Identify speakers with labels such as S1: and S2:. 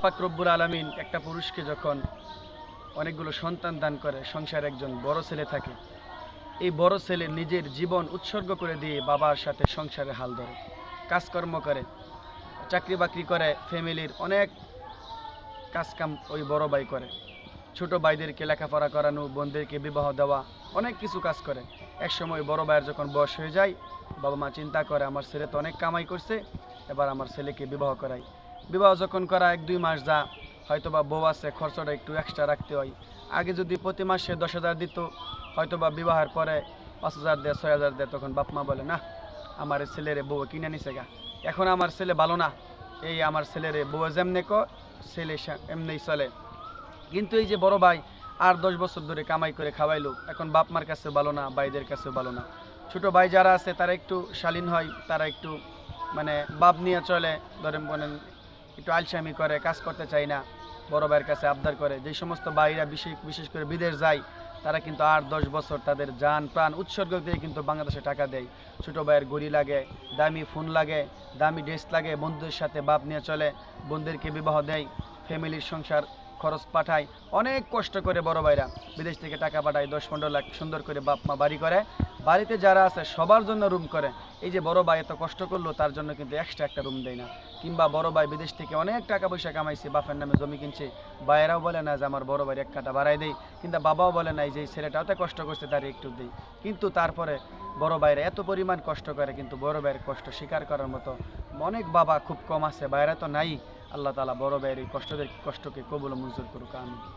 S1: পাক রব্বুল আলামিন একটা পুরুষকে যখন অনেকগুলো সন্তান দান করে, সংসারে একজন বড় ছেলে থাকে। এই বড় ছেলে নিজের জীবন উৎসর্গ করে দিয়ে বাবার সাথে সংসারে হাল ধরে, কাজকর্ম করে, চাকরি বাকরি করে, ফ্যামিলির অনেক কাজকাম ওই বড় ভাই করে। ছোট ভাইদেরকে লেখাপড়া করানো, বোনদেরকে বিবাহ দেওয়া, অনেক কিছু কাজ করে। একসময় বড় ভাইয়ের যখন বয়স হয়ে যায়, বাবা মা চিন্তা করে আমার ছেলে তো অনেক কামাই করছে, এবার আমার ছেলেকে বিবাহ করাই। বিবাহ যখন করা 1-2 মাস যা, হয়তোবা বউ আছে, খরচটা একটু এক্সট্রা রাখতে হয়। আগে যদি প্রতি মাসে 10,000 দিত, হয়তোবা বিবাহের পরে 5,000 দেয়, 6,000 দেয়, তখন বাপ মা বলে না, আমার এই ছেলেরে বউ কিনে নিছে গা, এখন আমার ছেলে ভালো না, এই আমার ছেলেরে বউ যেমনে ছেলে এমনিই চলে। কিন্তু এই যে বড় ভাই আর 10 বছর ধরে কামাই করে খাওয়াইলো, এখন বাপ মার কাছে ভালো না, ভাইদের কাছেও ভালো না। ছোট ভাই যারা আছে তারা একটু শালীন হয়, তারা একটু মানে বাপ নিয়ে চলে, ধরেন বলেন একটু আলসামি করে, কাজ করতে চায় না, বড় ভাইয়ের কাছে আবদার করে। যেই সমস্ত ভাইরা বিশেষ বিশেষ করে বিদেশ যায়, তারা কিন্তু 8-10 বছর তাদের জান প্রাণ উৎসর্গ দিয়ে কিন্তু বাংলাদেশে টাকা দেয়। ছোট ভাইয়ের ঘড়ি লাগে, দামি ফোন লাগে, দামি ড্রেস লাগে, বন্ধুদের সাথে বাপ নিয়ে চলে, বোনদেরকে বিবাহ দেয়, ফ্যামিলির সংসার খরচ পাঠায়। অনেক কষ্ট করে বড় ভাইরা বিদেশ থেকে টাকা পাঠায়, 10-15 লাখ সুন্দর করে বাপ মা বাড়ি করে, বাড়িতে যারা আছে সবার জন্য রুম করে। এই যে বড় ভাই এত কষ্ট করলো, তার জন্য কিন্তু এক্সট্রা একটা রুম দেয় না। কিংবা বড় ভাই বিদেশ থেকে অনেক টাকা পয়সা কামাইছে, বাপের নামে জমি কিনছে, ভাইয়েরাও বলে না যে আমার বড় ভাইয়ের এক কাটা বাড়াই দেই, কিন্তু বাবাও বলে না যে ছেলেটা অত কষ্ট করছে তার একটু দেই। কিন্তু তারপরে বড় ভাইরা এত পরিমাণ কষ্ট করে, কিন্তু বড় ভাইয়ের কষ্ট স্বীকার করার মতো অনেক বাবা খুব কম আছে, ভাইয়েরা তো নাই। আল্লাহ তাআলা বড় ভাইয়ের এই কষ্টকে কবুল ও মঞ্জুর করুক, আমিন।